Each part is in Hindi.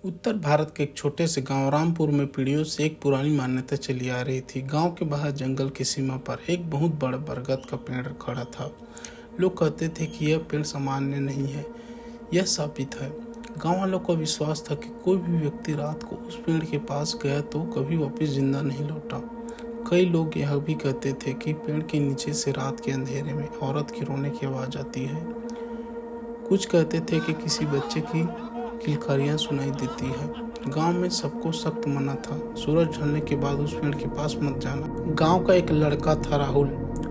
उत्तर भारत के एक छोटे से गांव रामपुर में पीढ़ियों से एक पुरानी मान्यता चली आ रही थी। गांव के बाहर जंगल की सीमा पर एक बहुत बड़ा बरगद का पेड़ खड़ा था। लोग कहते थे कि यह पेड़ सामान्य नहीं है, यह शापित है। गांव वालों को विश्वास था कि कोई भी व्यक्ति रात को उस पेड़ के पास गया तो कभी वापस जिंदा नहीं लौटा। कई लोग यह भी कहते थे कि पेड़ के नीचे से रात के अंधेरे में औरत की रोने की आवाज़ आती है। कुछ कहते थे कि किसी बच्चे की किलकारियाँ सुनाई देती है। गांव में सबको सख्त मना था। सूरज ढलने के बाद उस पेड़ के पास मत जाना। गांव का एक लड़का था राहुल,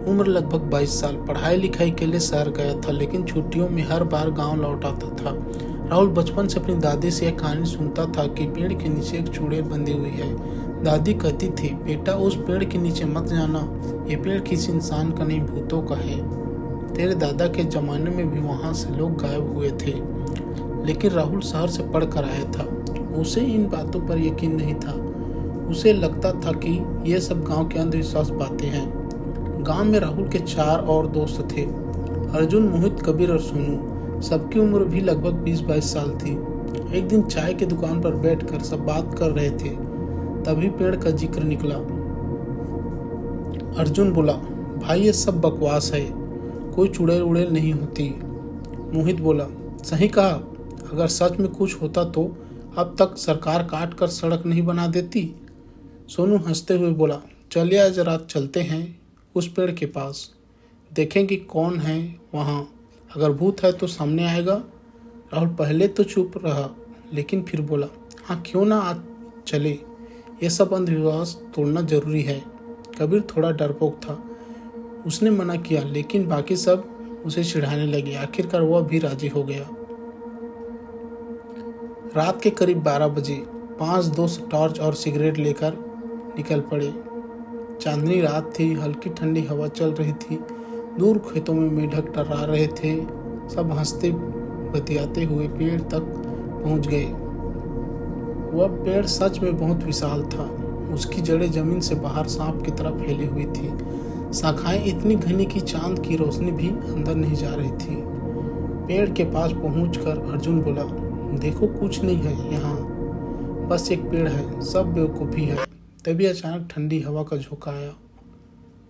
उम्र लगभग 22 साल। पढ़ाई लिखाई के लिए शहर गया था, लेकिन छुट्टियों में हर बार गांव लौट आता था। राहुल बचपन से अपनी दादी से एक कहानी सुनता था कि पेड़ के नीचे एक चुड़ैल बंधी हुई है। दादी कहती थी, बेटा उस पेड़ के नीचे मत जाना, ये पेड़ किसी इंसान का नहीं भूतों का है। तेरे दादा के जमाने में भी वहाँ से लोग गायब हुए थे। लेकिन राहुल शहर से पढ़ कर आया था, उसे इन बातों पर यकीन नहीं था। उसे लगता था कि ये सब गांव के अंधविश्वास बातें हैं। गांव में राहुल के 4 और दोस्त थे, अर्जुन, मोहित, कबीर और सोनू। सबकी उम्र भी लगभग 20-22 साल थी। एक दिन चाय की दुकान पर बैठकर सब बात कर रहे थे, तभी पेड़ का जिक्र निकला। अर्जुन बोला, भाई ये सब बकवास है, कोई चुड़ैल उड़ैल नहीं होती। मोहित बोला, सही कहा, अगर सच में कुछ होता तो अब तक सरकार काट कर सड़क नहीं बना देती। सोनू हंसते हुए बोला, चलिए आज रात चलते हैं उस पेड़ के पास, देखेंगे कौन है वहाँ, अगर भूत है तो सामने आएगा। राहुल पहले तो चुप रहा, लेकिन फिर बोला, हाँ क्यों ना आज चले, ये सब अंधविश्वास तोड़ना जरूरी है। कबीर थोड़ा डरपोक था, उसने मना किया, लेकिन बाकी सब उसे चिढ़ाने लगे। आखिरकार वह भी राजी हो गया। रात के करीब 12 बजे 5 दोस्त टॉर्च और सिगरेट लेकर निकल पड़े। चांदनी रात थी, हल्की ठंडी हवा चल रही थी। दूर खेतों में मेढक टर्रा रहे थे। सब हंसते बतियाते हुए पेड़ तक पहुंच गए। वह पेड़ सच में बहुत विशाल था। उसकी जड़ें जमीन से बाहर सांप की तरह फैली हुई थी। शाखाएं इतनी घनी कि चांद की रोशनी भी अंदर नहीं जा रही थी। पेड़ के पास पहुंचकर अर्जुन बोला, देखो कुछ नहीं है यहाँ, बस एक पेड़ है, सब बेवकूफ़ी है। तभी अचानक ठंडी हवा का झोंका आया।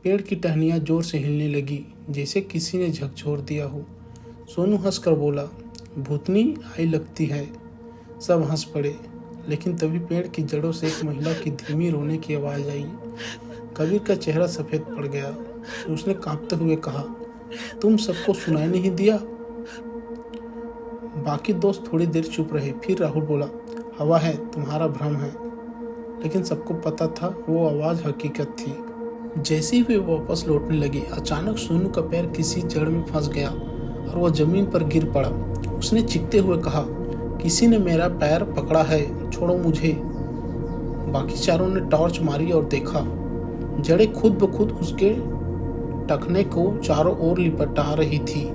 पेड़ की टहनियाँ जोर से हिलने लगी, जैसे किसी ने झकझोर दिया हो। सोनू हंसकर बोला, भूतनी आई लगती है। सब हंस पड़े, लेकिन तभी पेड़ की जड़ों से एक महिला की धीमी रोने की आवाज़ आई। कबीर का चेहरा सफ़ेद पड़ गया। उसने कांपते हुए कहा, तुम सबको सुनाई नहीं दिया? बाकी दोस्त थोड़ी देर चुप रहे। फिर राहुल बोला, हवा है, तुम्हारा भ्रम है। लेकिन सबको पता था वो आवाज़ हकीकत थी। जैसे ही वे वापस लौटने लगे, अचानक सोनू का पैर किसी जड़ में फंस गया और वह जमीन पर गिर पड़ा। उसने चीखते हुए कहा, किसी ने मेरा पैर पकड़ा है, छोड़ो मुझे। बाकी चारों ने टॉर्च मारी और देखा, जड़ें खुद ब खुद उसके टखने को चारों ओर लिपटा रही थी।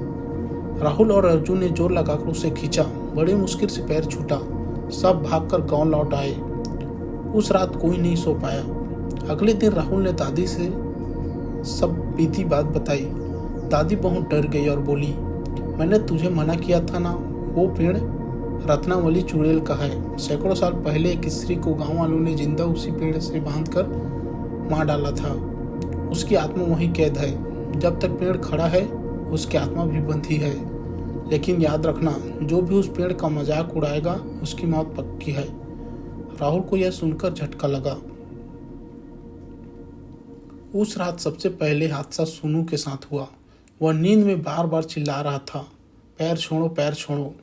राहुल और अर्जुन ने जोर लगाकर उसे खींचा। बड़ी मुश्किल से पैर छूटा। सब भागकर गांव लौट आए। उस रात कोई नहीं सो पाया। अगले दिन राहुल ने दादी से सब बीती बात बताई। दादी बहुत डर गई और बोली, मैंने तुझे मना किया था ना, वो पेड़ रत्नावली चुड़ैल का है। सैकड़ों साल पहले एक स्त्री को गांव वालों ने जिंदा उसी पेड़ से बांधकर मार डाला था। उसकी आत्मा वहीं कैद है। जब तक पेड़ खड़ा है उसकी आत्मा भी बंधी है। लेकिन याद रखना, जो भी उस पेड़ का मजाक उड़ाएगा उसकी मौत पक्की है। राहुल को यह सुनकर झटका लगा। उस रात सबसे पहले हादसा सोनू के साथ हुआ। वह नींद में बार बार चिल्ला रहा था, पैर छोड़ो, पैर छोड़ो।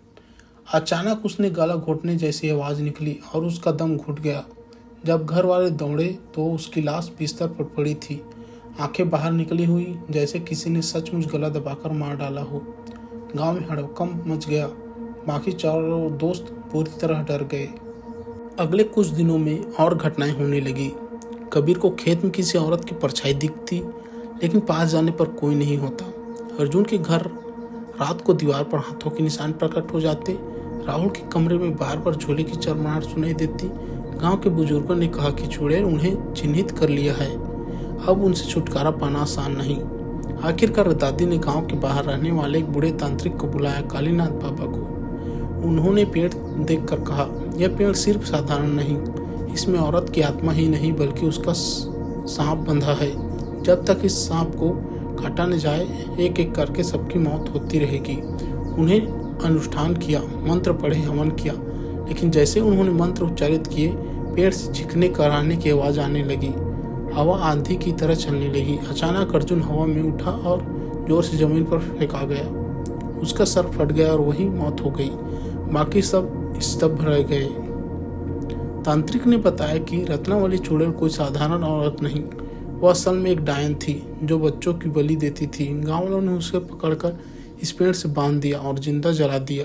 अचानक उसने गला घोटने जैसी आवाज़ निकली और उसका दम घुट गया। जब घर वाले दौड़े तो उसकी लाश बिस्तर पर पड़ी थी, आंखें बाहर निकली हुई, जैसे किसी ने सचमुच गला दबाकर मार डाला हो। गांव में हड़कंप मच गया। बाकी चारों दोस्त पूरी तरह डर गए। अगले कुछ दिनों में और घटनाएं होने लगी। कबीर को खेत में किसी औरत की परछाई दिखती, लेकिन पास जाने पर कोई नहीं होता। अर्जुन के घर रात को दीवार पर हाथों के निशान प्रकट हो जाते। राहुल के कमरे में बार बार झोले की चरमराहट सुनाई देती। गांव के बुजुर्गों ने कहा कि चुड़ैल उन्हें चिन्हित कर लिया है, अब उनसे छुटकारा पाना आसान नहीं। आखिरकार दादी ने गांव के बाहर रहने वाले एक बूढ़े तांत्रिक को बुलाया, कालीनाथ बाबा को। उन्होंने पेड़ देखकर कहा, यह पेड़ सिर्फ साधारण नहीं, इसमें औरत की आत्मा ही नहीं बल्कि उसका सांप बंधा है। जब तक इस सांप को काटा न जाए, एक एक करके सबकी मौत होती रहेगी। उन्हें अनुष्ठान किया, मंत्र पढ़े, हवन किया, लेकिन जैसे उन्होंने मंत्र उच्चारित किए, पेड़ से चीखने कराने की आवाज आने लगी। हवा आंधी की तरह चलने लगी। अचानक अर्जुन हवा में उठा और जोर से जमीन पर फेंका गया। उसका सर फट गया और वही मौत हो गई। बाकी सब स्तब्ध रह गए। तांत्रिक ने बताया कि रत्नावली चुड़ैल कोई साधारण औरत नहीं, वह असल में एक डायन थी जो बच्चों की बलि देती थी। गांव वालों ने उसे पकड़कर इस पेड़ से बांध दिया और जिंदा जला दिया।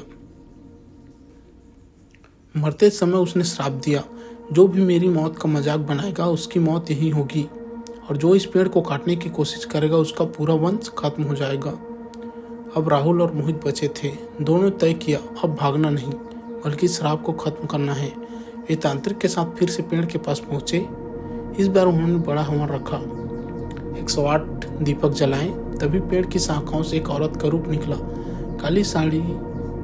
मरते समय उसने श्राप दिया, जो भी मेरी मौत का मजाक बनाएगा उसकी मौत यही होगी, और जो इस पेड़ को काटने की कोशिश करेगा उसका पूरा वंश खत्म हो जाएगा। अब राहुल और मोहित बचे थे। दोनों तय किया, अब भागना नहीं बल्कि श्राप को खत्म करना है। वे तांत्रिक के साथ फिर से पेड़ के पास पहुंचे। इस बार उन्होंने बड़ा हवन रखा, 108 दीपक जलाए। तभी पेड़ की शाखाओं से एक औरत का रूप निकला। काली साड़ी,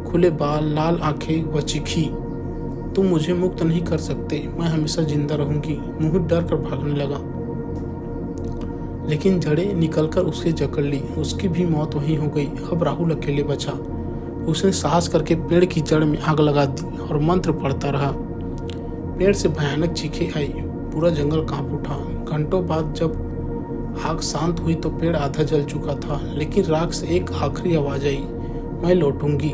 खुले बाल, लाल आंखें। वह चीखी, तुम मुझे मुक्त नहीं कर सकते, मैं हमेशा जिंदा रहूंगी। मोहित डर कर भागने लगा, लेकिन जड़ें निकलकर उसके जकड़ ली। उसकी भी मौत वहीं हो गई। अब राहुल अकेले बचा। उसने साहस करके पेड़ की जड़ में आग लगा दी और मंत्र पढ़ता रहा। पेड़ से भयानक चीखें आई। पूरा जंगल कांप उठा। घंटों बाद जब आग शांत हुई तो पेड़ आधा जल चुका था, लेकिन राख से एक आखिरी आवाज आई, मैं लौटूंगी।